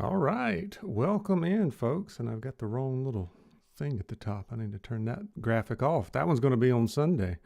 All right, welcome in, folks. And I've got the wrong little thing at the top. I need to turn that graphic off. That one's going to be on Sunday.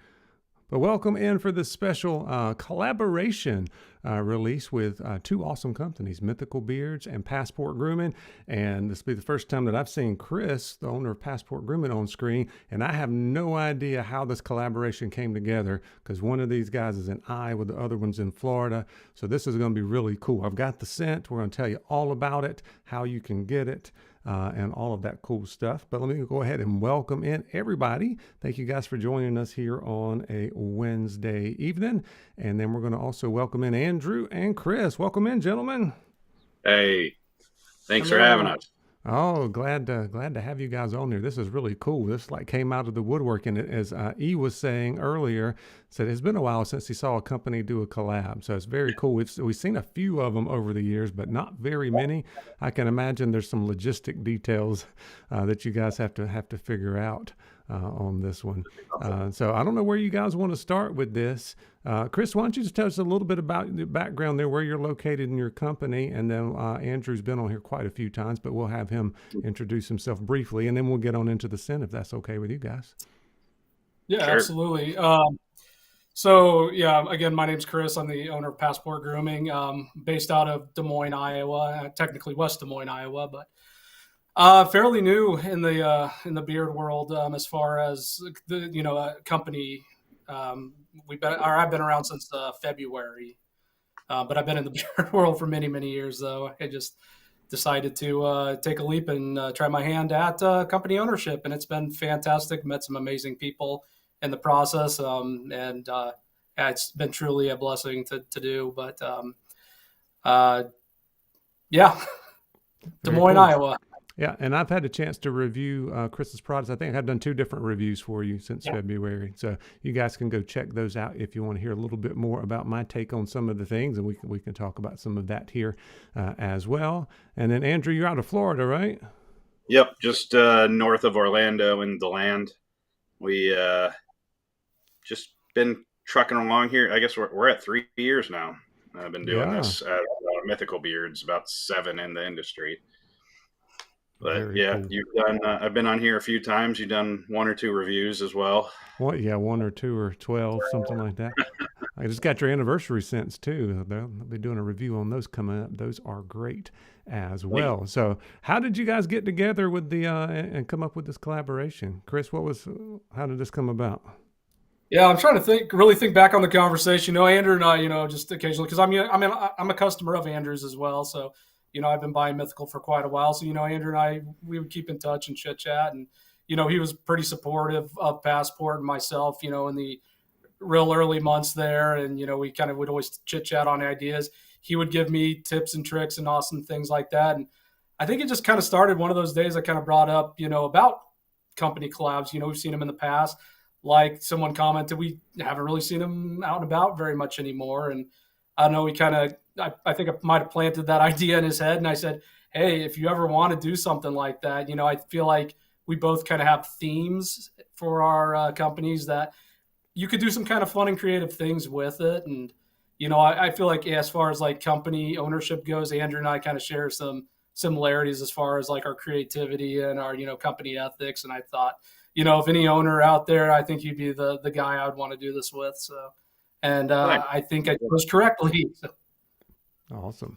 But welcome in for this special collaboration release with two awesome companies, Mythical Beards and Passport Grooming. And this will be the first time that I've seen Chris, the owner of Passport Grooming, on screen. And I have no idea how this collaboration came together, because one of these guys is in Iowa, the other one's in Florida. So this is going to be really cool. I've got the scent. We're going to tell you all about it, how you can get it. And all of that cool stuff. But let me go ahead and welcome in everybody. Thank you guys for joining us here on a Wednesday evening. And then we're going to also welcome in Andrew and Chris. Welcome in, gentlemen. Hey, thanks for having us. Oh, glad to have you guys on here. This is really cool. This came out of the woodwork, and as E was saying earlier, said it's been a while since he saw a company do a collab. So it's very cool. We've seen a few of them over the years, but not very many. I can imagine there's some logistic details that you guys have to figure out on this one. So I don't know where you guys want to start with this. Chris, why don't you just tell us a little bit about the background there, where you're located in your company, and then Andrew's been on here quite a few times, but we'll have him introduce himself briefly, and then we'll get on into the scent if that's okay with you guys. Yeah, sure. Absolutely. So yeah, again, my name's Chris. I'm the owner of Passport Grooming, based out of Des Moines, Iowa, technically West Des Moines, Iowa, but fairly new in the beard world as far as the company. I've been around since February, but I've been in the beard world for many years. Though I just decided to take a leap and try my hand at company ownership, and it's been fantastic. Met some amazing people in the process, and it's been truly a blessing to do. But yeah, Des Moines, Iowa. Yeah, and I've had a chance to review Chris's products. I think I've done 2 different reviews for you since February. So you guys can go check those out if you want to hear a little bit more about my take on some of the things, and we can talk about some of that here as well. And then Andrew, you're out of Florida, right? Yep, just north of Orlando in DeLand. We just been trucking along here. I guess we're at 3 years now. I've been doing Yeah, this at Mythical Beards, about 7 in the industry. But very yeah, cool. you've done. I've been on here a few times. You've done 1 or 2 reviews as well. What? Yeah, 1 or 2 or 12, something like that. I just got your anniversary scents too. They'll be doing a review on those coming up. Those are great as well. So, how did you guys get together with the and come up with this collaboration, Chris? How did this come about? Yeah, I'm trying to really think back on the conversation. Andrew and I, just occasionally, because I'm a customer of Andrew's as well. So, I've been buying Mythical for quite a while. So, Andrew and I, we would keep in touch and chit chat. And, he was pretty supportive of Passport and myself, in the real early months there. And, we kind of would always chit chat on ideas. He would give me tips and tricks and awesome things like that. And I think it just kind of started one of those days I kind of brought up, about company collabs. We've seen them in the past. Like someone commented, we haven't really seen him out and about very much anymore. And I don't know, I think I might have planted that idea in his head. And I said, hey, if you ever want to do something like that, I feel like we both kind of have themes for our companies that you could do some kind of fun and creative things with it. And, I feel like as far as like company ownership goes, Andrew and I kind of share some similarities as far as like our creativity and our, company ethics. And I thought, if any owner out there, I think you'd be the guy I would want to do this with. So, and I think I chose correctly. So. Awesome.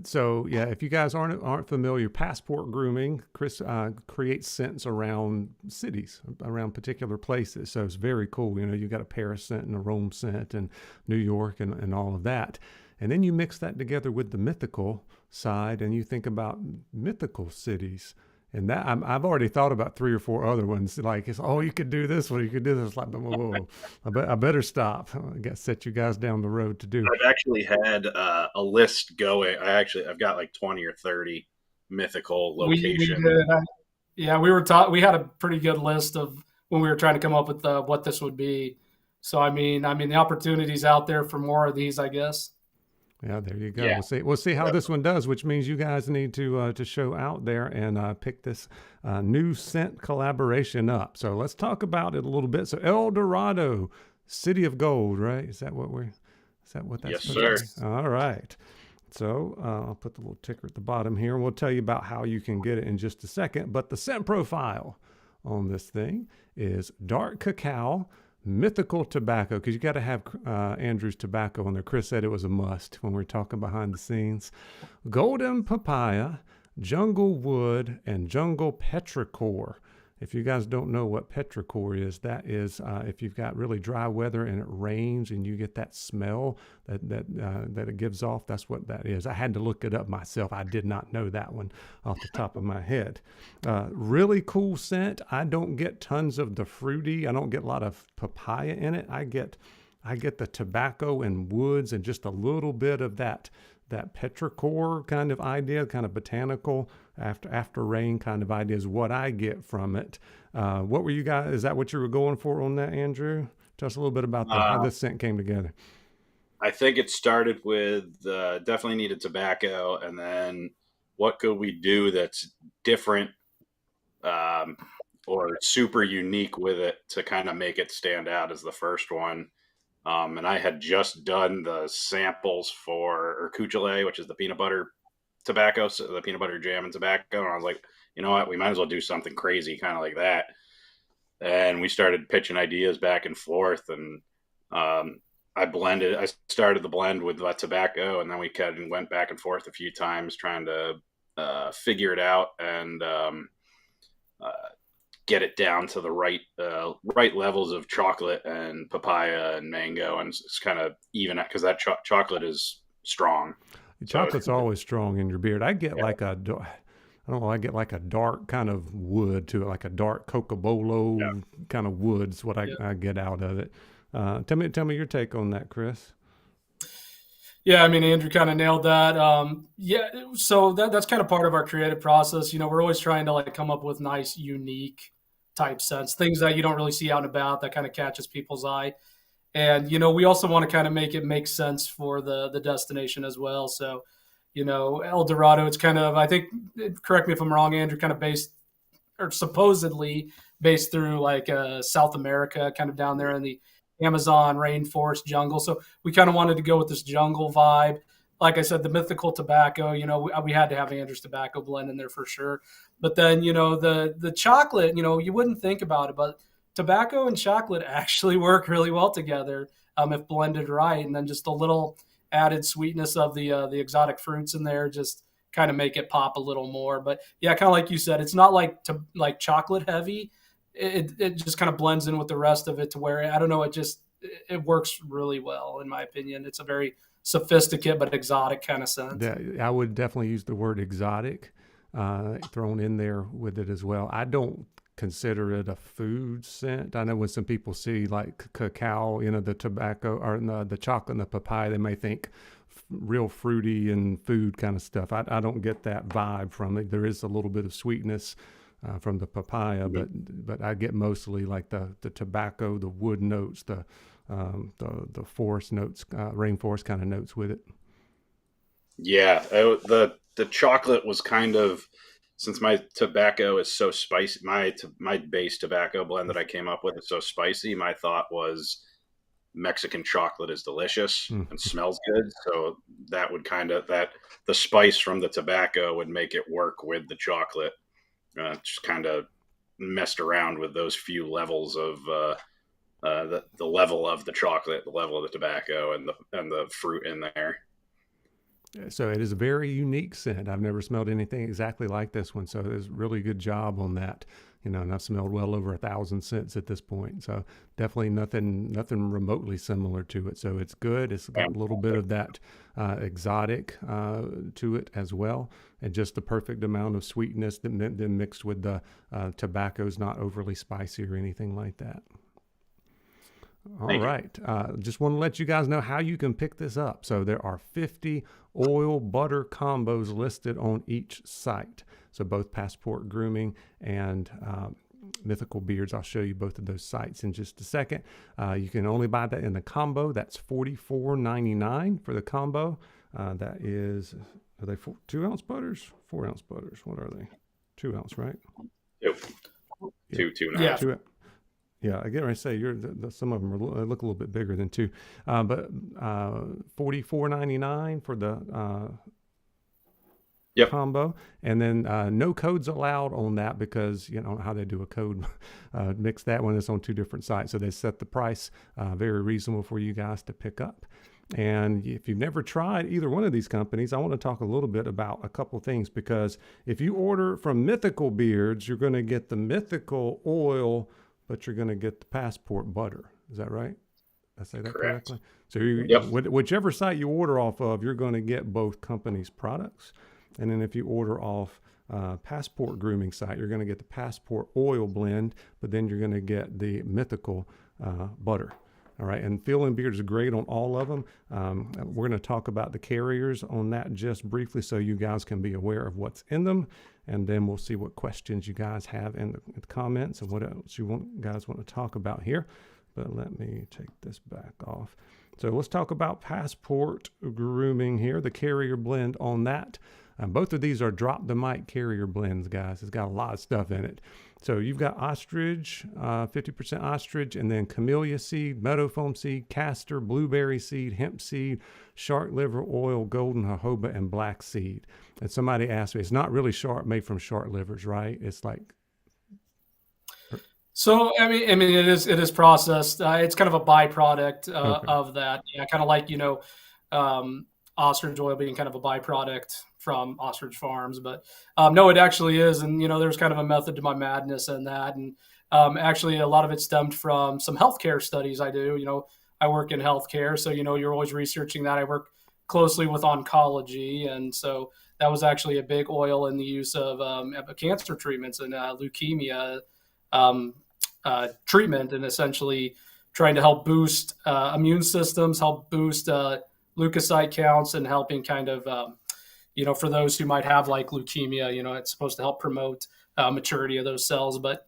So yeah, if you guys aren't familiar, Passport Grooming, Chris creates scents around cities, around particular places. So it's very cool. You got a Paris scent and a Rome scent and New York and all of that. And then you mix that together with the mythical side and you think about mythical cities. And that I've already thought about 3 or 4 other ones. Like you could do this one, you could do this. Like, whoa. I better stop. I got to set you guys down the road to do. I've actually had a list going. I've got like 20 or 30 mythical locations. We had a pretty good list of when we were trying to come up with what this would be. So I mean, the opportunities out there for more of these, I guess. Yeah, there you go. Yeah. We'll see how this one does, which means you guys need to show out there and pick this new scent collaboration up. So let's talk about it a little bit. So El Dorado, City of Gold, right? Is that what that's? Yes, sir. All right. So I'll put the little ticker at the bottom here, and we'll tell you about how you can get it in just a second. But the scent profile on this thing is dark cacao, mythical tobacco, because you got to have Andrew's tobacco on there. Chris said it was a must when we were talking behind the scenes. Golden papaya, jungle wood, and jungle petrichor. If you guys don't know what petrichor is, that is if you've got really dry weather and it rains and you get that smell that it gives off, that's what that is. I had to look it up myself. I did not know that one off the top of my head. Really cool scent. I don't get tons of the fruity. I don't get a lot of papaya in it. I get the tobacco and woods and just a little bit of that petrichor kind of idea, kind of botanical after rain kind of idea is what I get from it. What were you guys, is that what you were going for on that, Andrew? Tell us a little bit about how this scent came together. I think it started with definitely needed tobacco, and then what could we do that's different or super unique with it to kind of make it stand out as the first one. And I had just done the samples for Urcuchule, which is the peanut butter tobacco, so the peanut butter jam and tobacco. And I was like, you know what, we might as well do something crazy, kind of like that. And we started pitching ideas back and forth. And I started the blend with that tobacco, and then we kind of went back and forth a few times trying to figure it out and get it down to the right levels of chocolate and papaya and mango, and it's kind of even because that chocolate is strong. Chocolate's always strong in your beard. I get like I don't know, I get like a dark kind of wood to it, like a dark cocobolo kind of wood's what I get out of it. Tell me your take on that, Chris. Yeah, I mean, Andrew kind of nailed that. Yeah, so that's kind of part of our creative process. We're always trying to like come up with nice, unique type scents, things that you don't really see out and about that kind of catches people's eye. And we also want to kind of make it make sense for the destination as well. So, El Dorado, it's kind of, I think, correct me if I'm wrong, Andrew, kind of based or supposedly based through like South America, kind of down there in the Amazon rainforest jungle. So we kind of wanted to go with this jungle vibe. Like I said, the mythical tobacco, we had to have Andrew's tobacco blend in there for sure. But then, the chocolate, you wouldn't think about it, but tobacco and chocolate actually work really well together if blended right. And then just a little added sweetness of the exotic fruits in there just kind of make it pop a little more. But yeah, kind of like you said, it's not like chocolate heavy. It just kind of blends in with the rest of it to where I don't know. It works really well in my opinion. It's a very sophisticated but exotic kind of scent. I would definitely use the word exotic thrown in there with it as well. I don't consider it a food scent. I know when some people see like cacao, the tobacco or the chocolate and the papaya, they may think real fruity and food kind of stuff. I don't get that vibe from it. There is a little bit of sweetness from the papaya, but I get mostly like the tobacco, the wood notes, the forest notes, rainforest kind of notes with it. Yeah, the chocolate was kind of, since my tobacco is so spicy, my base tobacco blend that I came up with is so spicy. My thought was Mexican chocolate is delicious and smells good, so that would the spice from the tobacco would make it work with the chocolate. Just kind of messed around with those few levels of the level of the chocolate, the level of the tobacco, and the fruit in there. So it is a very unique scent. I've never smelled anything exactly like this one. So it's a really good job on that. And I've smelled well over 1,000 scents at this point. So definitely nothing remotely similar to it. So it's good. It's got a little bit of that exotic to it as well, and just the perfect amount of sweetness that then mixed with the tobacco's not overly spicy or anything like that. All right. Just want to let you guys know how you can pick this up. So there are 50 oil butter combos listed on each site. So both Passport Grooming and Mythical Beards. I'll show you both of those sites in just a second. You can only buy that in the combo. That's $44.99 for the combo. That is, are they 2-ounce butters? 4-ounce butters. What are they? 2 ounce, right? Two. Yeah. Yeah, I get ready to say some of them look a little bit bigger than 2, but $44.99 for the combo, and then no codes allowed on that because how they do a code mix that one. It's on 2 different sites, so they set the price very reasonable for you guys to pick up. And if you've never tried either one of these companies, I want to talk a little bit about a couple things, because if you order from Mythical Beards, you're going to get the Mythical oil, but you're going to get the Passport butter. Is that right? Did I say that correctly? So whichever site you order off of, you're going to get both companies' products. And then if you order off Passport Grooming site, you're going to get the Passport oil blend, but then you're going to get the Mythical butter. All right, and Field & Beard is great on all of them. We're going to talk about the carriers on that just briefly so you guys can be aware of what's in them. And then we'll see what questions you guys have in the comments and what else you guys want to talk about here. But let me take this back off. So let's talk about Passport Grooming here, the carrier blend on that. Both of these are drop the mic carrier blends, guys. It's got a lot of stuff in it. So you've got ostrich, 50% ostrich, and then camellia seed, meadow foam seed, castor, blueberry seed, hemp seed, shark liver oil, golden jojoba, and black seed. And somebody asked me, it's not really made from shark livers, right? It's like... So I mean, it is processed. It's kind of a byproduct of that. Yeah, kind of like ostrich oil being kind of a byproduct from ostrich farms, but no, it actually is. And there's kind of a method to my madness in that. And actually, a lot of it stemmed from some healthcare studies I do. I work in healthcare, so you're always researching that. I work closely with oncology, and so that was actually a big oil in the use of cancer treatments and leukemia treatment, and essentially trying to help boost immune systems, help boost leukocyte counts and helping kind of, for those who might have like leukemia, it's supposed to help promote maturity of those cells. But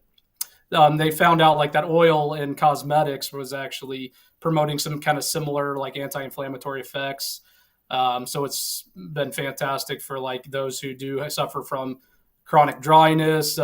they found out like that oil in cosmetics was actually promoting some kind of similar like anti-inflammatory effects. So it's been fantastic for like those who do suffer from chronic dryness,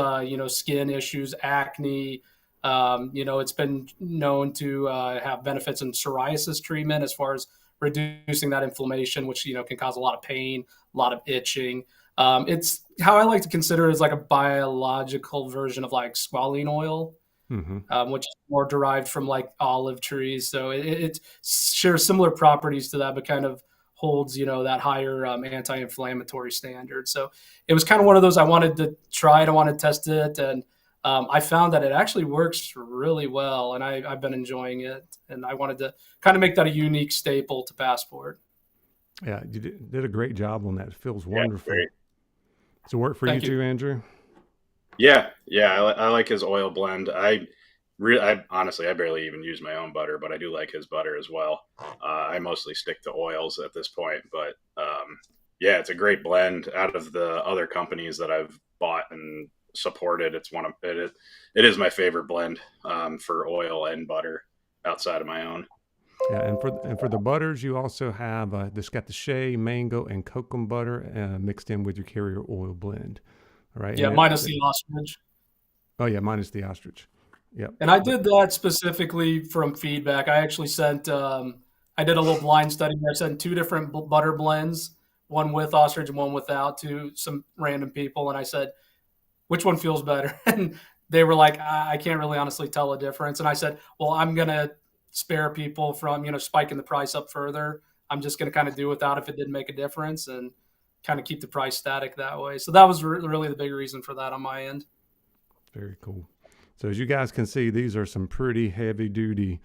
skin issues, acne. It's been known to have benefits in psoriasis treatment as far as reducing that inflammation, which, can cause a lot of pain, a lot of itching. It's how I like to consider it as like a biological version of like squalene oil, which is more derived from like olive trees. So it shares similar properties to that, but kind of holds, that higher anti-inflammatory standard. So it was kind of one of those I wanted to try it, I wanted to test it, and I found that it actually works really well, and I've been enjoying it. And I wanted to kind of make that a unique staple to Passport. Yeah, you did a great job on that. It feels wonderful. Great. Does it work for you too, Andrew? Yeah, I like his oil blend. I honestly, I barely even use my own butter, but I do like his butter as well. I mostly stick to oils at this point, but yeah, it's a great blend. Out of the other companies that I've bought and supported, it is my favorite blend for oil and butter outside of my own. Yeah, and for the butters, you also have this got the shea, mango, and kokum butter mixed in with your carrier oil blend. All right. Yeah, minus the ostrich. Oh yeah, minus the ostrich. Yep. And I did that specifically from feedback. I actually sent. I did a little blind study. I sent 2 different butter blends, one with ostrich and one without, to some random people, and I said, "Which one feels better?" And they were like, "I can't really honestly tell a difference." And I said, "Well, I'm gonna spare people from spiking the price up further. I'm just gonna kind of do without if it didn't make a difference, and kind of keep the price static that way." So that was really the big reason for that on my end. Very cool. So as you guys can see, these are some pretty heavy duty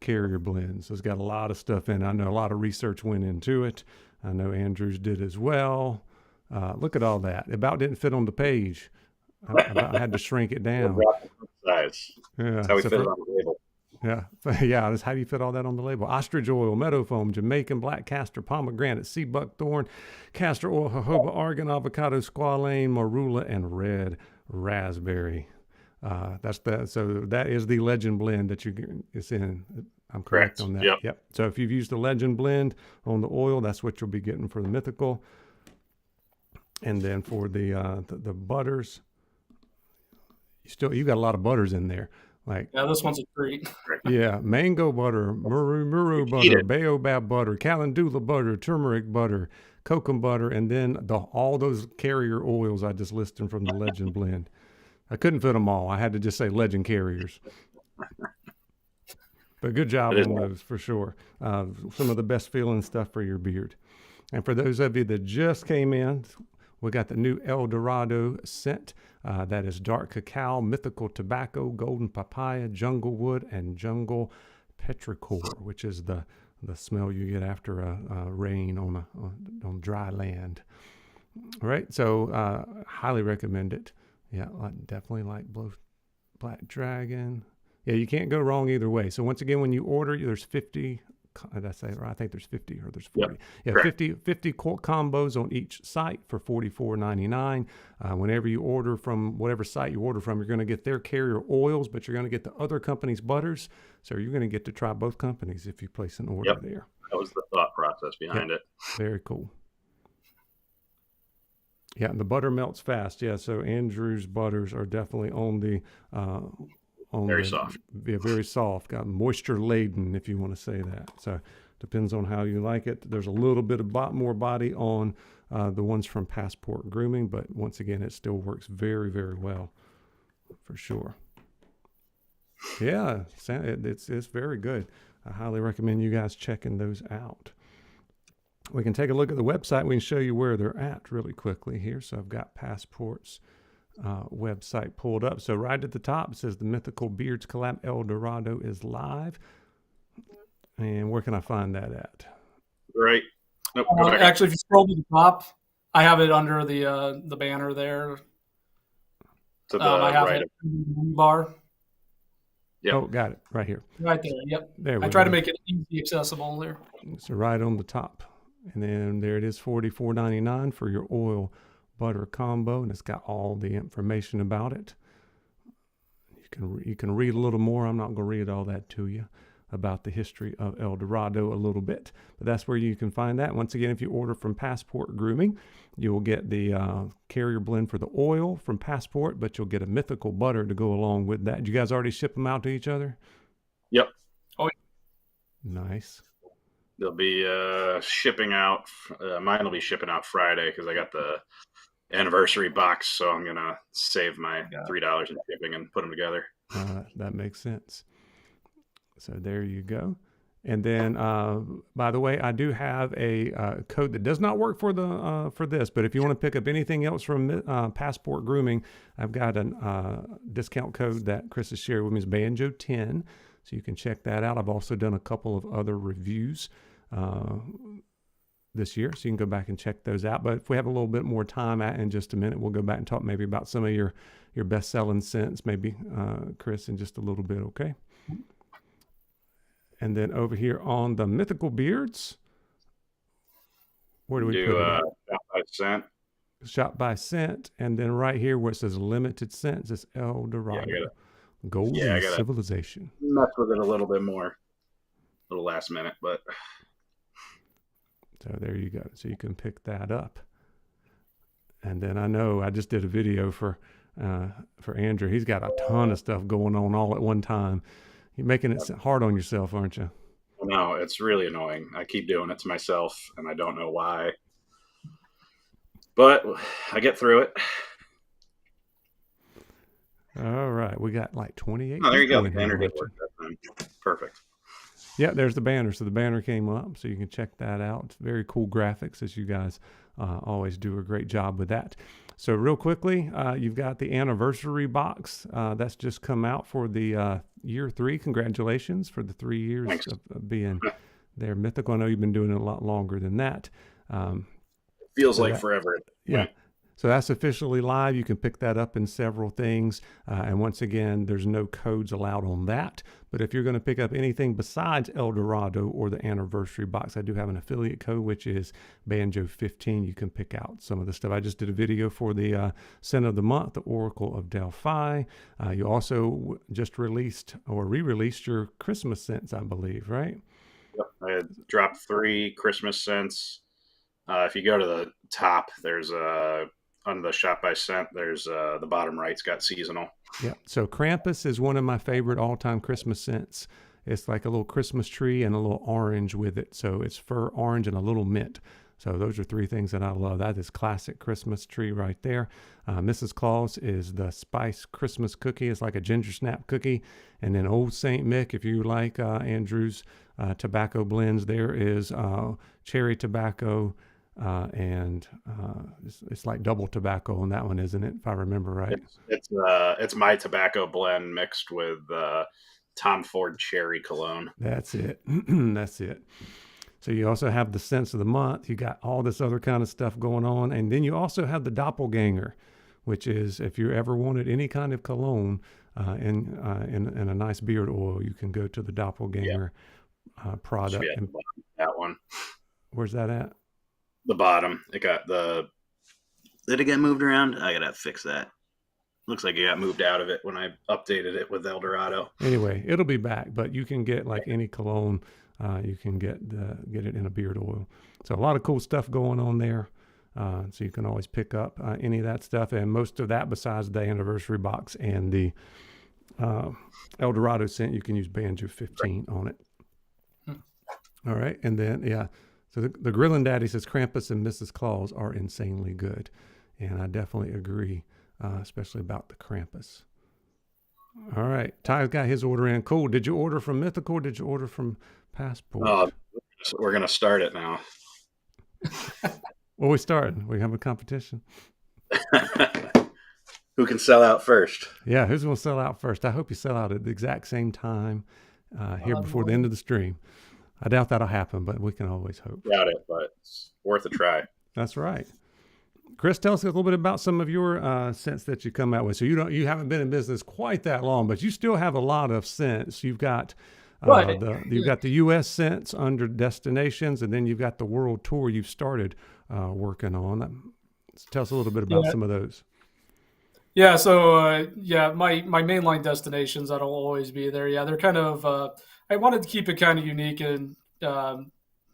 carrier blends. So it's got a lot of stuff in it. I know a lot of research went into it. I know Andrews did as well. Look at all that. It about didn't fit on the page. I had to shrink it down. Size. Yeah, that's how we fit it on the label. Yeah, that's how do you fit all that on the label? Ostrich oil, meadow foam, Jamaican black castor, pomegranate, sea buckthorn, castor oil, jojoba, argan, avocado, squalane, marula, and red raspberry. So that is the Legend blend that it's in. I'm correct on that. Yep. So if you've used the Legend blend on the oil, that's what you'll be getting for the Mythical. And then for the butters, you got a lot of butters in there. This one's a treat. Yeah, mango butter, muru butter, baobab butter, calendula butter, turmeric butter, kokum butter, and then all those carrier oils I just listed from the Legend blend. I couldn't fit them all. I had to just say Legend carriers. But good job on those for sure. Some of the best feeling stuff for your beard. And for those of you that just came in, we got the new El Dorado scent. That is dark cacao, mythical tobacco, golden papaya, jungle wood, and jungle petrichor, which is the smell you get after a rain on dry land. All right, so highly recommend it. Yeah, I definitely like Black Dragon. Yeah, you can't go wrong either way. So once again, when you order, there's 50. Did I say it right? I think there's 50 or there's 40. Yep. Yeah, 50 combos on each site for $44.99. Whenever you order from whatever site you order from, you're going to get their carrier oils, but you're going to get the other company's butters. So you're going to get to try both companies if you place an order there. That was the thought process behind it. Very cool. Yeah, and the butter melts fast. Yeah, so Andrew's butters are definitely on the soft. Yeah, very soft. Got moisture laden, if you want to say that. So depends on how you like it. There's a little bit of more body on the ones from Passport Grooming, but once again, it still works very, very well, for sure. Yeah, it's very good. I highly recommend you guys checking those out. We can take a look at the website. We can show you where they're at really quickly here. So I've got Passport's website pulled up. So right at the top, it says the Mythical Beards collab El Dorado is live. And where can I find that at? Right. Nope, actually, if you scroll to the top, I have it under the banner there. To the I have right. it in the bar. Yep. Oh, got it right here. Right there. Yep. There we I try go. to make it easy accessible there. So right on the top. And then there it is, $44.99 for your oil butter combo, and it's got all the information about it. You can read a little more. I'm not going to read all that to you about the history of El Dorado a little bit, but that's where you can find that. Once again, if you order from Passport Grooming, you will get the carrier blend for the oil from Passport, but you'll get a Mythical butter to go along with that. Did you guys already ship them out to each other? Yep. Oh, nice. They'll be shipping out. Mine will be shipping out Friday because I got the anniversary box, so I'm gonna save my $3 in shipping and put them together. That makes sense. So there you go. And then, by the way, I do have a code that does not work for this, but if you want to pick up anything else from Passport Grooming, I've got a discount code that Chris has shared with me. Is Banjo10, so you can check that out. I've also done a couple of other reviews this year, so you can go back and check those out. But if we have a little bit more time in just a minute, we'll go back and talk maybe about some of your best-selling scents, maybe, Chris, in just a little bit, okay? And then over here on the Mythical Beards, where do we put it? Shot by scent. Shot by scent, and then right here where it says limited scents is El Dorado. Golden Civilization. Mess with it a little bit more, a little last minute, but so there you go. So you can pick that up. And then I know I just did a video for Andrew. He's got a ton of stuff going on all at one time. You're making it hard on yourself, aren't you? No, it's really annoying. I keep doing it to myself, and I don't know why. But I get through it. All right. We got like 28. Oh, there you go. The banner did work that time. Perfect. Yeah, there's the banner. So the banner came up, so you can check that out. It's very cool graphics, as you guys always do a great job with that. So real quickly, you've got the anniversary box. That's just come out for the year 3. Congratulations for the 3 years of being there. Mythical. I know you've been doing it a lot longer than that. Feels like forever. Yeah. So that's officially live. You can pick that up in several things. And once again, there's no codes allowed on that. But if you're going to pick up anything besides El Dorado or the anniversary box, I do have an affiliate code, which is Banjo15. You can pick out some of the stuff. I just did a video for the Scent of the Month, the Oracle of Delphi. You also just released or re-released your Christmas scents, I believe, right? Yep. I had dropped 3 Christmas scents. If you go to the top, there's on the shop by scent, there's the bottom right's got seasonal. Yeah. So Krampus is one of my favorite all-time Christmas scents. It's like a little Christmas tree and a little orange with it. So it's fir orange and a little mint. So those are 3 things that I love. That is classic Christmas tree right there. Mrs. Claus is the spice Christmas cookie. It's like a ginger snap cookie. And then Old Saint Mick, if you like Andrew's tobacco blends, there is cherry tobacco, and it's like double tobacco on that one, isn't it? If I remember right. It's my tobacco blend mixed with Tom Ford cherry cologne. That's it. That's it. So you also have the scents of the month. You got all this other kind of stuff going on, and then you also have the doppelganger, which is if you ever wanted any kind of cologne in a nice beard oil, you can go to the doppelganger product. And that one. Where's that at? The bottom. Did it get moved around? I gotta fix that. Looks like it got moved out of it when I updated it with El Dorado. Anyway, it'll be back, but you can get like any cologne. You can get it in a beard oil. So a lot of cool stuff going on there. So you can always pick up any of that stuff, and most of that besides the anniversary box and the El Dorado scent, you can use Banjo15 on it. All right, and then so the Grillin' Daddy says Krampus and Mrs. Claus are insanely good, and I definitely agree, especially about the Krampus. All right, Ty's got his order in. Cool. Did you order from Mythical? Or did you order from Passport? We're gonna start it now. Well, we started. We have a competition. Who can sell out first? Yeah, who's going to sell out first? I hope you sell out at the exact same time here before the end of the stream. I doubt that'll happen, but we can always hope. Doubt it, but it's worth a try. That's right. Chris, tell us a little bit about some of your scents that you come out with. So you haven't been in business quite that long, but you still have a lot of scents. You've got Right. you've got the U.S. scents under destinations, and then you've got the world tour you've started working on. Tell us a little bit about Yeah. some of those. Yeah. So my mainline destinations that'll always be there. Yeah, they're kind of. I wanted to keep it kind of unique and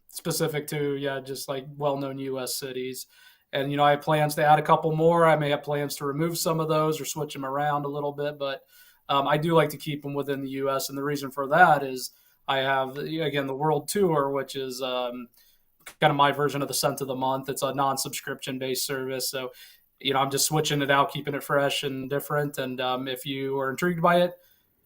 specific to just like well-known U.S. cities. And I have plans to add a couple more. I may have plans to remove some of those or switch them around a little bit, but I do like to keep them within the U.S. And the reason for that is I have again the world tour, which is kind of my version of the scent of the month. It's a non-subscription based service, so I'm just switching it out, keeping it fresh and different. And if you are intrigued by it,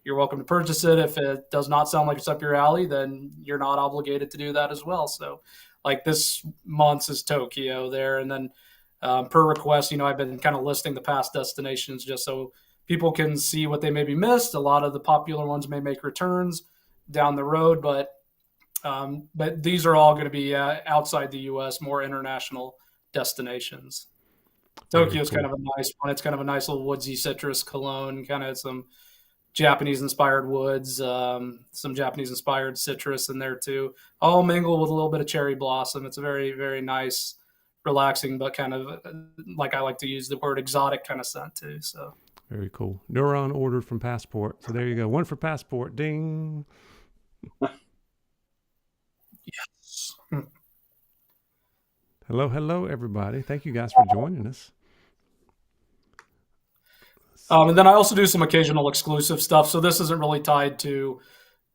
you're welcome to purchase it. If it does not sound like it's up your alley, then you're not obligated to do that as well. So, like this month's is Tokyo there, and then per request, I've been kind of listing the past destinations just so people can see what they maybe missed. A lot of the popular ones may make returns down the road, but these are all going to be outside the U.S., more international destinations. Very Tokyo is kind cool. of a nice one. It's kind of a nice little woodsy citrus cologne, kind of some Japanese inspired woods, some Japanese inspired citrus in there too, all mingled with a little bit of cherry blossom. It's a very, very nice, relaxing, but kind of like I like to use the word exotic kind of scent too. So Very cool. Neuron ordered from Passport. So there you go. One for Passport. Ding. yes. Hello, hello, everybody. Thank you guys for joining us. And then I also do some occasional exclusive stuff. So this isn't really tied to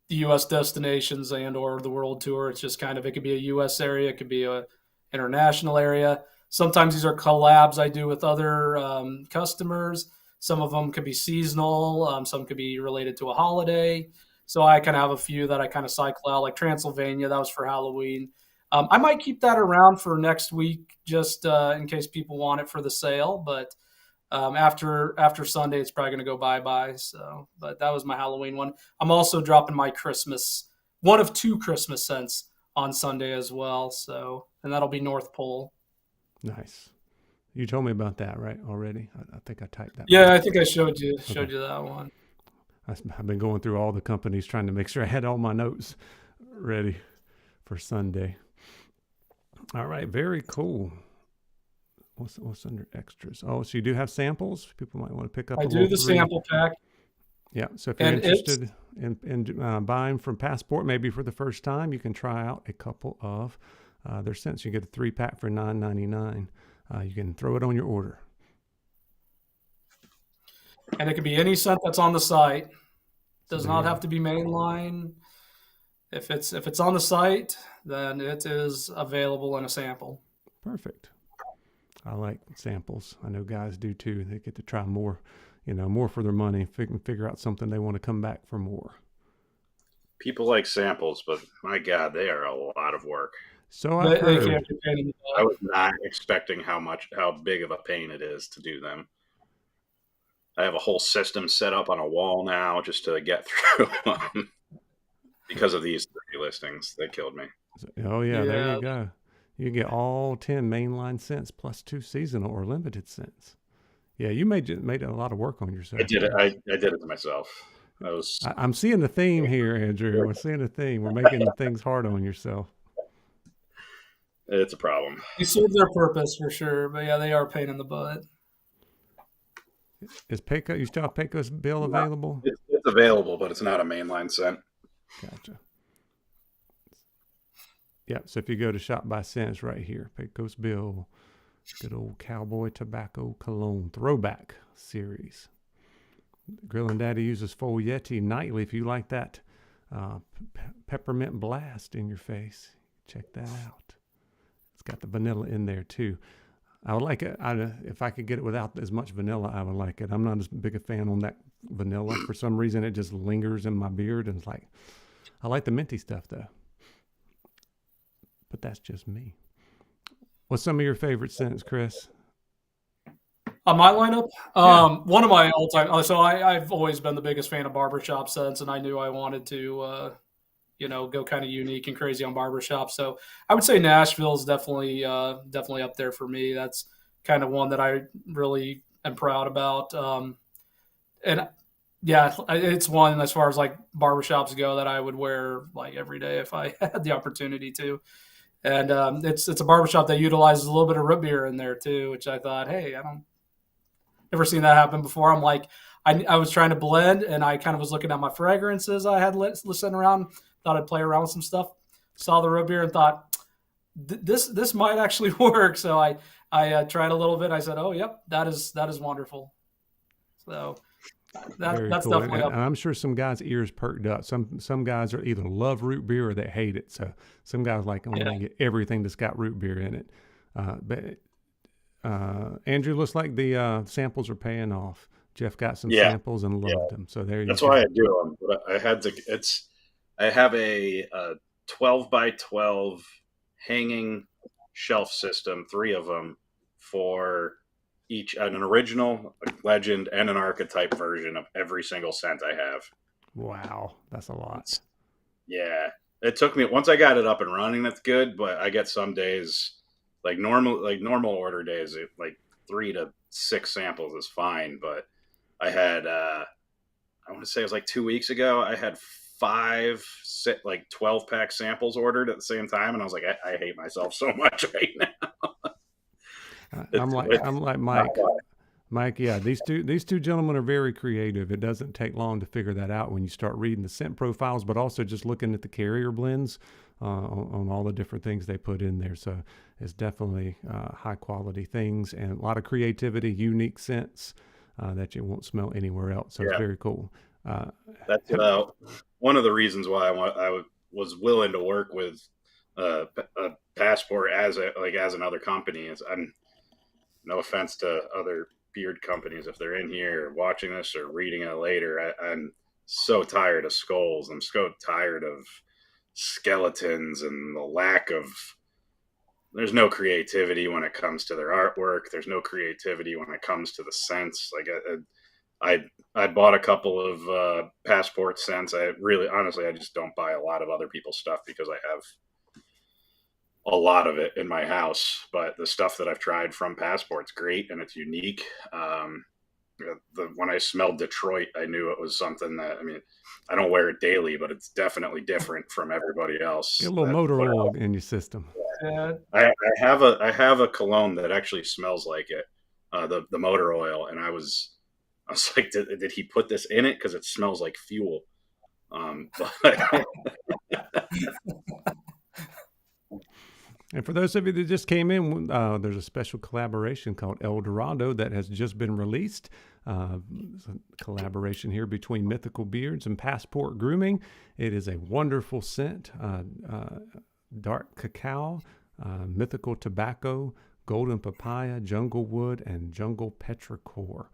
the U.S. destinations and or the world tour. It's just kind of it could be a U.S. area, it could be a international area. Sometimes these are collabs I do with other customers. Some of them could be seasonal. Some could be related to a holiday. So I kind of have a few that I kind of cycle out, like Transylvania. That was for Halloween. I might keep that around for next week, just in case people want it for the sale. But after Sunday, it's probably going to go bye bye. So, but that was my Halloween one. I'm also dropping my Christmas, one of two Christmas scents on Sunday as well. So, and that'll be North Pole. Nice. You told me about that, right? Already? I think I typed that. Yeah, one. I think I showed you Okay. that one. I've been going through all the companies trying to make sure I had all my notes ready for Sunday. All right, very cool. What's under extras? Oh, so you do have samples? People might want to pick up I a do little the three. sample pack. Yeah, so if you're And it's interested in buying from Passport, maybe for the first time, you can try out a couple of their scents. You get a 3-pack for $9.99. You can throw it on your order. and it can be any scent that's on the site. So Does there not you have go. to be mainline. If it's on the site, then it is available in a sample. Perfect. I like samples. I know guys do too. They get to try more, more for their money. Figure out something they want to come back for more. People like samples, but my God, they are a lot of work. So I've They can't heard. be pain in the I butt. was not expecting how big of a pain it is to do them. I have a whole system set up on a wall now just to get through them because of these 3 listings. They killed me. Oh yeah, there you Yeah, go. You get all 10 mainline scents plus 2 seasonal or limited scents. Yeah, you made a lot of work on I yourself did it. there. I did it to myself. I was. I'm seeing a theme here, Andrew. We're seeing a theme. We're making things hard on yourself. It's a problem. they serve their purpose for sure, but yeah, they are a pain in the butt. Is Pecos? You still have Pecos Bill No, available? it's available, but it's not a mainline scent. Gotcha. Yeah. So if you go to Shop by Scents right here, Pecos Bill, good old cowboy tobacco cologne throwback series. Grill and Daddy uses Full Yeti nightly. If you like that peppermint blast in your face, check that out. It's got the vanilla in there too. I would like it. If I could get it without as much vanilla, I would like it. I'm not as big a fan on that vanilla. For some reason, it just lingers in my beard, and it's like, I like the minty stuff though. But that's just me. What's some of your favorite scents, Chris? On my lineup, Yeah. one of my all-time. So I've always been the biggest fan of barbershop scents, and I knew I wanted to, go kind of unique and crazy on barbershop. So I would say Nashville is definitely up there for me. That's kind of one that I really am proud about. And yeah, it's one as far as like barbershops go that I would wear like every day if I had the opportunity to. And it's a barbershop that utilizes a little bit of root beer in there too, which I thought, hey, I don't ever seen that happen before. I'm like, I was trying to blend, and I kind of was looking at my fragrances I had listening around. Thought I'd play around with some stuff. Saw the root beer and thought this might actually work. So I tried a little bit. I said, oh, yep, that is wonderful. So that's cool. definitely And I'm sure some guys' ears perked up. Some guys are either love root beer or they hate it. So some guys like only get everything that's got root beer in it. But Andrew, looks like the samples are paying off. Jeff got some samples and loved them. So there you go. That's why I do them. But I had to. I have a 12 by 12 hanging shelf system, 3 of them for each, an original, a legend, and an archetype version of every single scent I have. Wow, that's a lot. Yeah, it took me, once I got it up and running, that's good. But I get some days like normal order days, like 3 to 6 samples is fine. But I had I want to say it was like 2 weeks ago, I had 5 like 12-pack samples ordered at the same time, and I was like, I hate myself so much right now. I'm like Mike. Mike, yeah, these two gentlemen are very creative. It doesn't take long to figure that out when you start reading the scent profiles, but also just looking at the carrier blends on all the different things they put in there. So it's definitely high quality things and a lot of creativity, unique scents that you won't smell anywhere else. So it's very cool. That's one of the reasons why I was willing to work with a Passport as another company. Is I'm no offense to other beard companies if they're in here watching this or reading it later. I'm so tired of skulls. I'm so tired of skeletons and the lack of. There's no creativity when it comes to their artwork. There's no creativity when it comes to the scents. Like I bought a couple of Passport scents. Honestly, I just don't buy a lot of other people's stuff because I have a lot of it in my house. But the stuff that I've tried from Passport's great and it's unique. When I smelled Detroit, I knew it was something that, I mean, I don't wear it daily, but it's definitely different from everybody else. Get a little motor oil in your system. I have a cologne that actually smells like it, the motor oil, and I was like, did he put this in it? Because it smells like fuel. But And for those of you that just came in, there's a special collaboration called El Dorado that has just been released. It's a collaboration here between Mythical Beards and Passport Grooming. It is a wonderful scent, dark cacao, mythical tobacco, golden papaya, jungle wood, and jungle petrichor.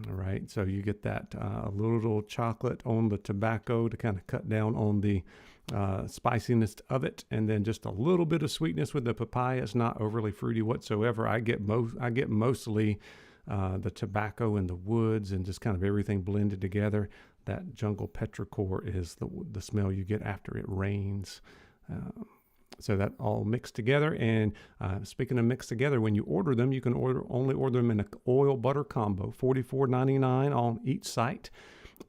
All right, so you get that a little chocolate on the tobacco to kind of cut down on the spiciness of it, and then just a little bit of sweetness with the papaya. It's not overly fruity whatsoever. I get mostly the tobacco and the woods and just kind of everything blended together. That jungle petrichor is the smell you get after it rains. So that all mixed together. And speaking of mixed together, when you order them, you can only order them in an oil butter combo, $44.99 on each site.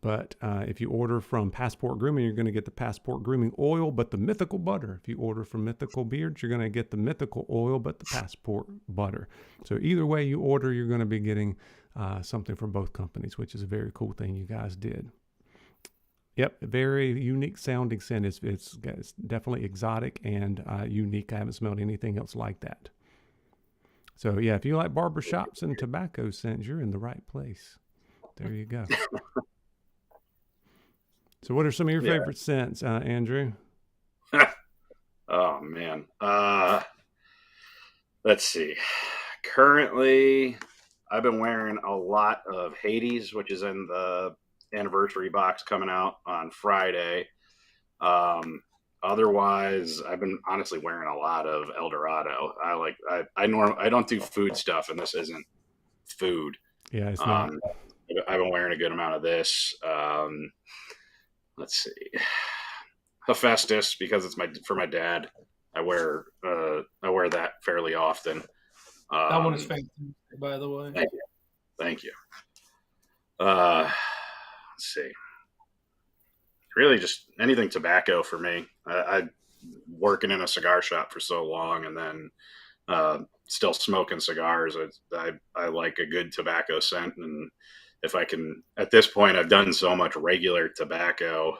But if you order from Passport Grooming, you're going to get the Passport Grooming oil, but the Mythical butter. If you order from Mythical Beards, you're going to get the Mythical oil, but the Passport butter. So either way you order, you're going to be getting something from both companies, which is a very cool thing you guys did. Yep, very unique sounding scent. It's definitely exotic and unique. I haven't smelled anything else like that. So yeah, if you like barbershops and tobacco scents, you're in the right place. There you go. So what are some of your favorite scents, Andrew? Oh, man. Let's see. Currently, I've been wearing a lot of Hades, which is in the anniversary box coming out on Friday. Otherwise, I've been honestly wearing a lot of El Dorado. I don't do food stuff, and this isn't food. Yeah, it's not. I've been wearing a good amount of this. Let's see, Hephaestus, because it's for my dad. I wear that fairly often. That one is fantastic. by the way. Thank you. Thank you. Let's see. Really just anything tobacco for me. I working in a cigar shop for so long and then still smoking cigars. I like a good tobacco scent. And if I can, at this point, I've done so much regular tobacco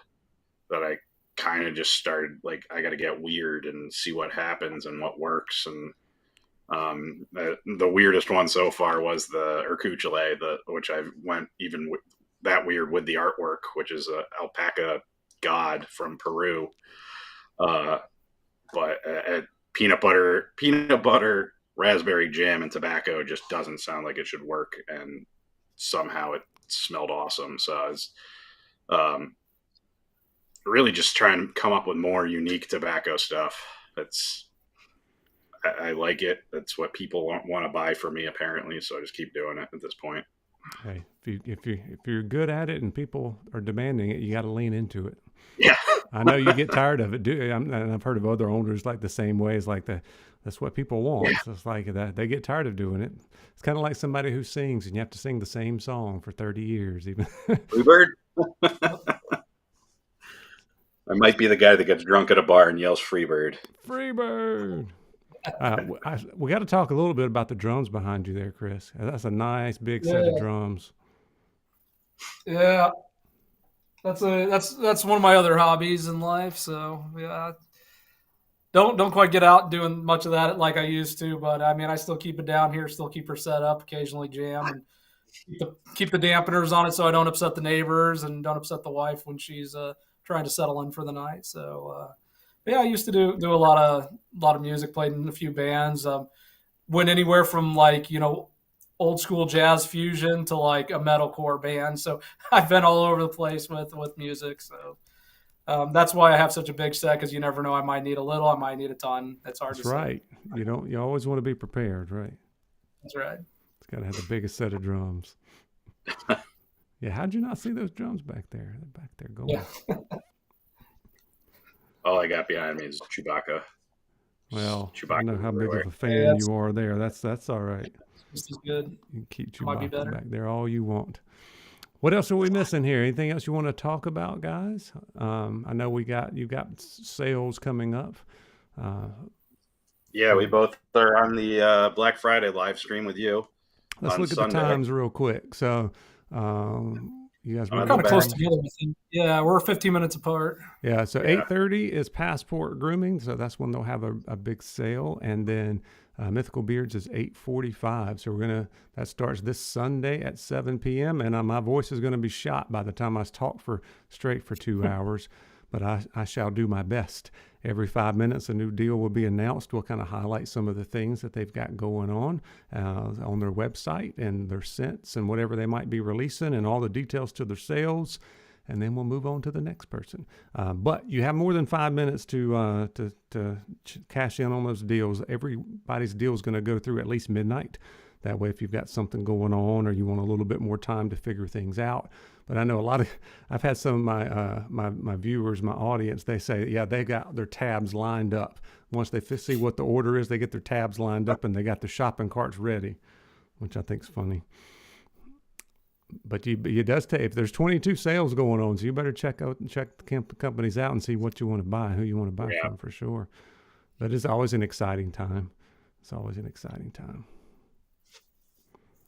that I kind of just started like, I got to get weird and see what happens and what works. And the weirdest one so far was the Urcuchule, which I went even that weird with the artwork, which is a alpaca god from Peru. But peanut butter, raspberry jam, and tobacco just doesn't sound like it should work. And somehow it smelled awesome. So I was really just trying to come up with more unique tobacco stuff. I like it. That's what people want to buy from me, apparently. So I just keep doing it at this point. Hey, if you're good at it and people are demanding it, you got to lean into it. Yeah. I know you get tired of it, and I've heard of other owners like the same way. It's like that's what people want. Yeah. So it's like that they get tired of doing it. It's kind of like somebody who sings and you have to sing the same song for 30 years, even. Freebird. I might be the guy that gets drunk at a bar and yells "Freebird." Freebird. We got to talk a little bit about the drums behind you there, Chris. That's a nice big set of drums. Yeah, that's one of my other hobbies in life. So yeah, don't quite get out doing much of that like I used to, but I mean I still keep it down here, still keep her set up, occasionally jam, and keep the dampeners on it so I don't upset the neighbors and don't upset the wife when she's trying to settle in for the night. So. Yeah, I used to do a lot of music, played in a few bands. Went anywhere from like, old school jazz fusion to like a metalcore band. So I've been all over the place with music. So that's why I have such a big set, because you never know. I might need a little, I might need a ton. It's hard to say. That's right. You always want to be prepared, right? That's right. It's got to have the biggest set of drums. Yeah, how'd you not see those drums back there? They're back there going. Yeah. All I got behind me is Chewbacca. Well, Chewbacca I know how big of a fan you are there. That's all right. This is good. You can keep Chewbacca back there all you want. What else are we missing here? Anything else you want to talk about, guys? I know you got sales coming up. Yeah, we both are on the Black Friday live stream with you. Let's look at Sunday. The times real quick. So. You guys we're kind of close together. Yeah, we're 15 minutes apart. Yeah, so 8:30 is Passport Grooming, so that's when they'll have a big sale, and then Mythical Beards is 8:45. So that starts this Sunday at 7 p.m. and my voice is gonna be shot by the time I talk straight for 2 hours, but I shall do my best. Every 5 minutes, a new deal will be announced. We'll kind of highlight some of the things that they've got going on their website and their scents and whatever they might be releasing and all the details to their sales. And then we'll move on to the next person. But you have more than 5 minutes to cash in on those deals. Everybody's deal is going to go through at least midnight. That way, if you've got something going on or you want a little bit more time to figure things out. But I know I've had some of my viewers, my audience, they say, yeah, they got their tabs lined up. Once they see what the order is, they get their tabs lined up and they got their shopping carts ready, which I think is funny. But it does take, if there's 22 sales going on, so you better check the companies out and see what you want to buy, who you want to buy from for sure. But it's always an exciting time. It's always an exciting time.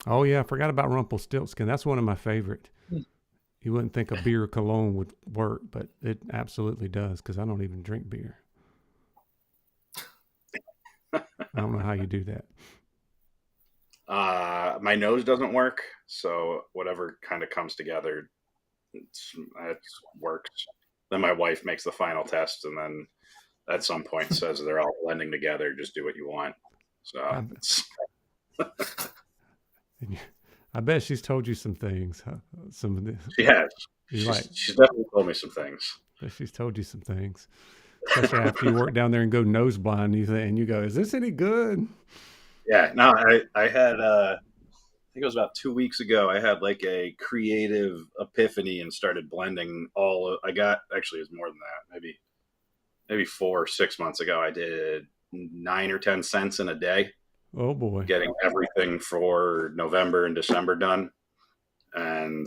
Oh yeah, I forgot about Rumpelstiltskin. That's one of my favorite. You wouldn't think a beer cologne would work, but it absolutely does, because I don't even drink beer. I don't know how you do that. My nose doesn't work, so whatever kind of comes together, it works. Then my wife makes the final test, and then at some point says they're all blending together. Just do what you want. So. I bet she's told you some things. Some of the. She has. She's definitely told me some things. But she's told you some things, especially after you work down there and go nose blind, and you go, "Is this any good?" Yeah. No, I had. I think it was about 2 weeks ago. I had like a creative epiphany and started blending all. Actually, it was more than that. Maybe 4 or 6 months ago. I did 9 or 10 cents in a day. Oh boy. getting everything for November and December done. And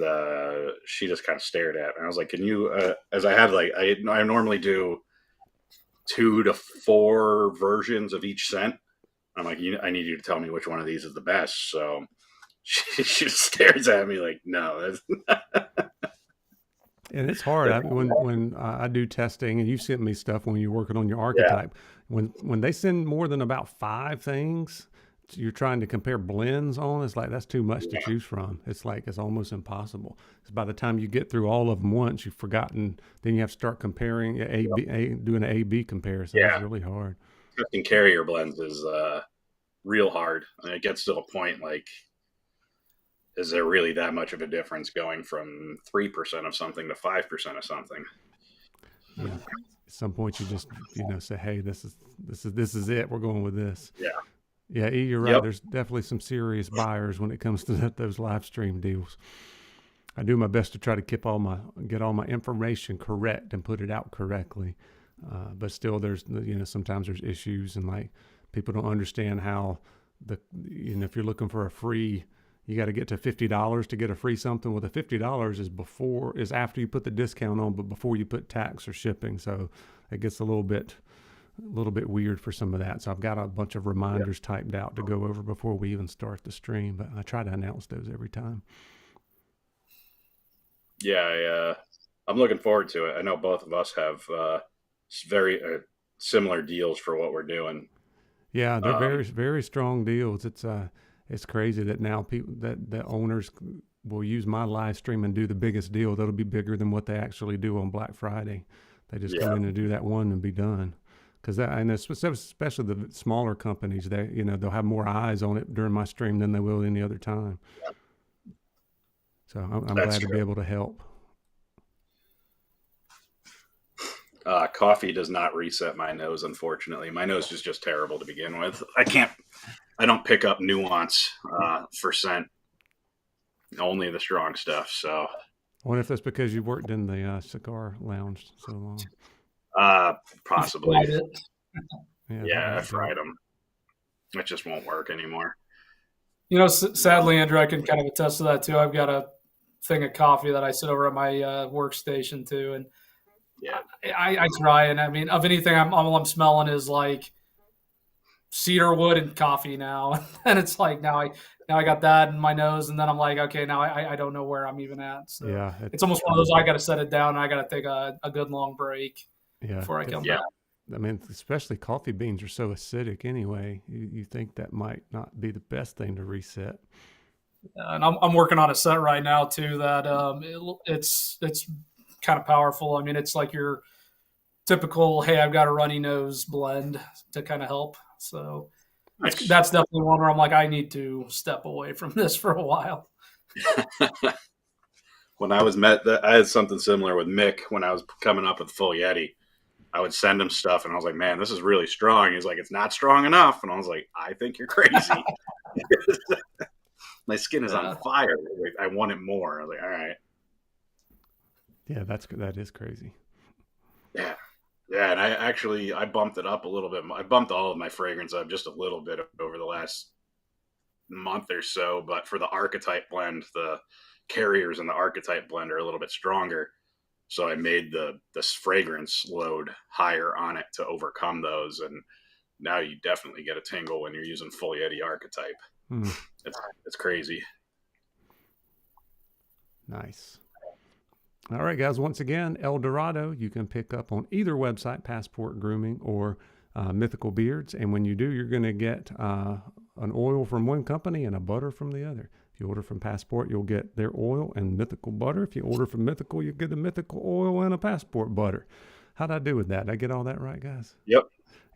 she just kind of stared at me. I was like, "Can you?" As I had I normally do 2 to 4 versions of each scent. I'm like, I need you to tell me which one of these is the best. So she just stares at me like, no. And it's hard. When I do testing, and you sent me stuff when you're working on your Yeah. archetype, when they send more than about 5 things, you're trying to compare blends on. It's like that's too much to choose from. It's like it's almost impossible. Because by the time you get through all of them once, you've forgotten. Then you have to start comparing doing an A/B comparison. Yeah. It's really hard. Testing carrier blends is real hard. And it gets to a point like, is there really that much of a difference going from 3% of something to 5% of something? Yeah. At some point, you just say, "Hey, this is it. We're going with this." Yeah. Yeah, E, you're right. Yep. There's definitely some serious buyers when it comes to those live stream deals. I do my best to try to get all my information correct and put it out correctly, but still, there's sometimes there's issues, and like people don't understand how if you're looking for a free, you got to get to $50 to get a free something. Well, the $50 is after you put the discount on, but before you put tax or shipping, so it gets a little bit weird for some of that. So I've got a bunch of reminders typed out to go over before we even start the stream, but I try to announce those every time. Yeah, I'm looking forward to it. I know both of us have very similar deals for what we're doing. Yeah, they're very, very strong deals. It's crazy that now that owners will use my live stream and do the biggest deal. That'll be bigger than what they actually do on Black Friday. They just come in and do that one and be done. And especially the smaller companies, they'll have more eyes on it during my stream than they will any other time. Yeah. So I'm glad to be able to help. Coffee does not reset my nose, unfortunately. My nose is just terrible to begin with. I don't pick up nuance for scent, only the strong stuff. So I wonder if that's because you worked in the cigar lounge so long. Possibly. Yeah, I fried them. It just won't work anymore. Sadly, Andrew, I can kind of attest to that too. I've got a thing of coffee that I sit over at my workstation too, and I try, and I mean, of anything, all I'm smelling is like cedar wood and coffee now, and it's like now I got that in my nose, and then I'm like, okay, now I don't know where I'm even at. So yeah, it's almost one of those I got to set it down. And I got to take a good long break before I come back. I mean, especially coffee beans are so acidic anyway. You think that might not be the best thing to reset. And I'm working on a set right now too that it's kind of powerful. I mean, it's like your typical, hey, I've got a runny nose blend to kind of help. So that's definitely one where I'm like, I need to step away from this for a while. When I had something similar with Mick when I was coming up with Full Yeti. I would send him stuff, and I was like, man, this is really strong. He's like, it's not strong enough. And I was like, I think you're crazy. My skin is on fire. I want it more. I was like, all right. Yeah, that is crazy. Yeah. Yeah, and I bumped it up a little bit. I bumped all of my fragrance up just a little bit over the last month or so. But for the archetype blend, the carriers in the archetype blend are a little bit stronger. So I made this fragrance load higher on it to overcome those. And now you definitely get a tingle when you're using Full Yeti archetype. It's crazy. Nice. All right, guys. Once again, El Dorado, you can pick up on either website, Passport Grooming or Mythical Beards. And when you do, you're going to get an oil from one company and a butter from the other. If you order from Passport, you'll get their oil and Mythical butter. If you order from Mythical, you get a Mythical oil and a Passport butter. How'd I do with that? Did I get all that right, guys? Yep.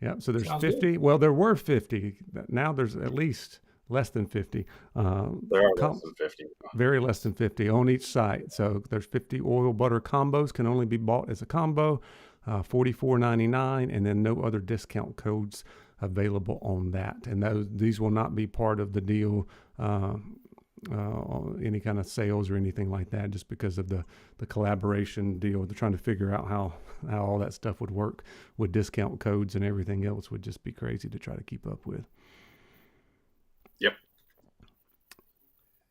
Yeah. So there's 50. Well, there were 50. Now there's at least less than 50. There are less than 50. Very less than 50 on each site. So there's 50 oil butter combos, can only be bought as a combo, $44.99, and then no other discount codes available on that. And these will not be part of the deal, any kind of sales or anything like that, just because of the collaboration deal. They're trying to figure out how all that stuff would work with discount codes, and everything else would just be crazy to try to keep up with.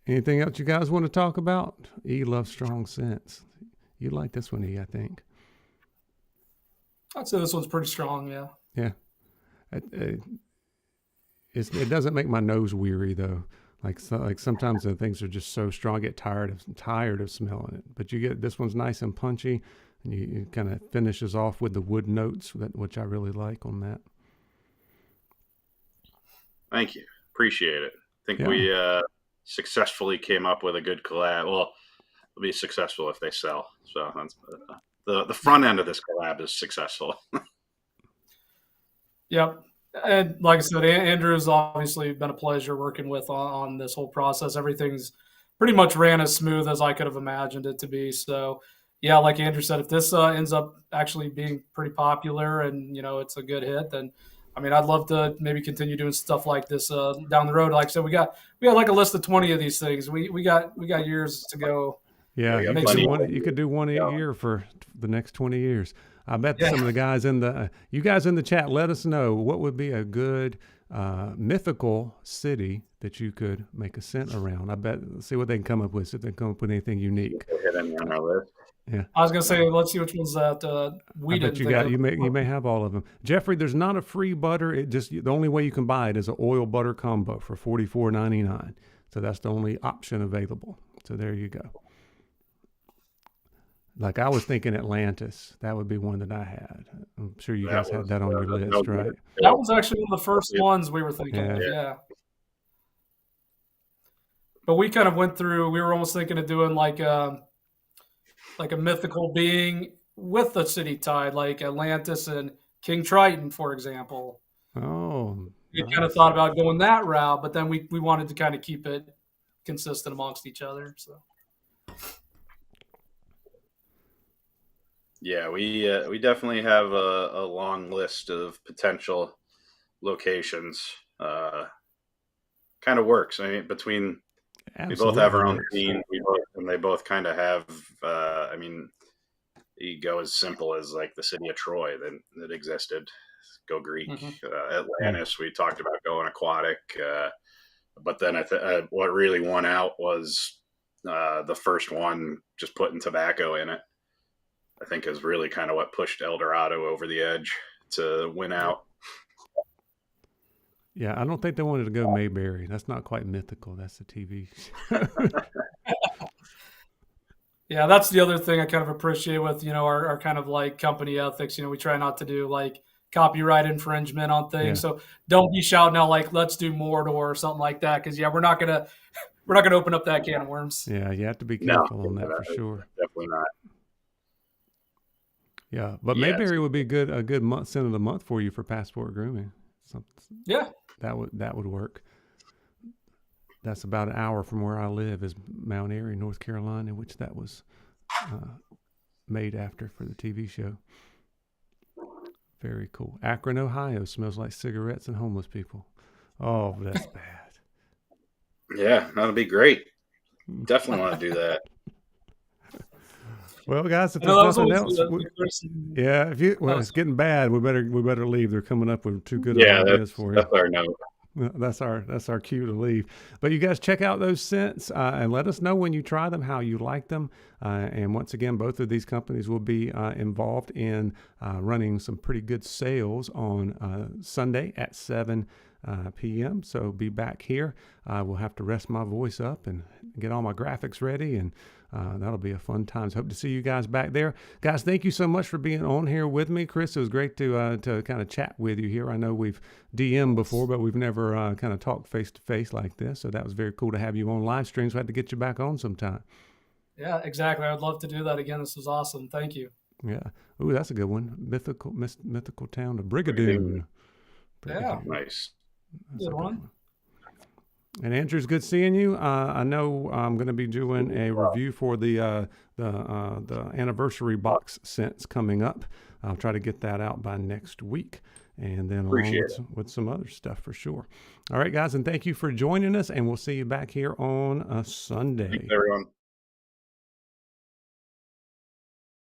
Anything else you guys want to talk about? E loves strong scents. You like this one, E, I think. I'd say this one's pretty strong. Yeah. Yeah. It doesn't make my nose weary though. Like sometimes the things are just so strong, I get tired of smelling it. But you get this one's nice and punchy, and you kind of finishes off with the wood notes, which I really like on that. Thank you, appreciate it. I think we successfully came up with a good collab. Well, it'll be successful if they sell. So that's, the front end of this collab is successful. Yep. And like I said, Andrew's obviously been a pleasure working with on this whole process. Everything's pretty much ran as smooth as I could have imagined it to be. So, yeah, like Andrew said, if this ends up actually being pretty popular and, it's a good hit, then, I mean, I'd love to maybe continue doing stuff like this down the road. Like I said, we got like a list of 20 of these things. We got years to go. Yeah, you could do one a year for the next 20 years. I bet some of the guys you guys in the chat, let us know what would be a good mythical city that you could make a scent around. I bet, see what they can come up with, see if they can come up with anything unique. Hit any on our list. Yeah, I was gonna say, let's see which ones that we didn't. You may have all of them. Jeffrey, there's not a free butter. The only way you can buy it is an oil butter combo for $44.99. So that's the only option available. So there you go. Like I was thinking Atlantis. That would be one that I had. I'm sure you guys had that on your list, right? That was actually one of the first ones we were thinking of, yeah. But we kind of went through, we were almost thinking of doing like a mythical being with the city tied, like Atlantis and King Triton, for example. Oh. We kind of thought about going that route, but then we wanted to kind of keep it consistent amongst each other, so. Yeah, we definitely have a long list of potential locations. Kind of works. I mean, between we both have our own scene. And they both kind of have. I mean, you go as simple as like the city of Troy that existed. Go Greek. Atlantis. We talked about going aquatic, but then what really won out was the first one, just putting tobacco in it. I think is really kind of what pushed El Dorado over the edge to win out. Yeah, I don't think they wanted to go Mayberry. That's not quite mythical. That's the TV. Yeah, that's the other thing I kind of appreciate with, our kind of like company ethics. We try not to do like copyright infringement on things. Yeah. So don't be shouting out like, let's do Mordor or something like that. Cause we're not gonna open up that can of worms. Yeah, you have to be careful on that for sure. Definitely not. Yeah, but Mayberry would be a good scent of the month for you for Passport Grooming. Yeah, that would work. That's about an hour from where I live, is Mount Airy, North Carolina, which that was made after for the TV show. Very cool. Akron, Ohio smells like cigarettes and homeless people. Oh, that's bad. Yeah, that'll be great. Definitely want to do that. Well, guys, if there's nothing else, it's getting bad. We better leave. They're coming up with two good ideas for you. That's our note. That's our cue to leave. But you guys check out those scents and let us know when you try them how you like them. And once again, both of these companies will be involved in running some pretty good sales on Sunday at 7 p.m. So be back here. We'll have to rest my voice up and get all my graphics ready, and that'll be a fun time. So hope to see you guys back there. Guys, thank you so much for being on here with me. Chris, it was great to kind of chat with you here. I know we've DM'd before, but we've never kind of talked face-to-face like this. So that was very cool to have you on live streams. So I had to get you back on sometime. Yeah, exactly. I'd love to do that again. This was awesome. Thank you. Yeah. Ooh, that's a good one. Mythical town of Brigadoon. Yeah. Nice. Good one. And Andrew's good seeing you. I know I'm going to be doing a review for the anniversary box scents coming up. I'll try to get that out by next week, and then along with some other stuff for sure. All right, guys, and thank you for joining us, and we'll see you back here on a Sunday. Thanks, everyone.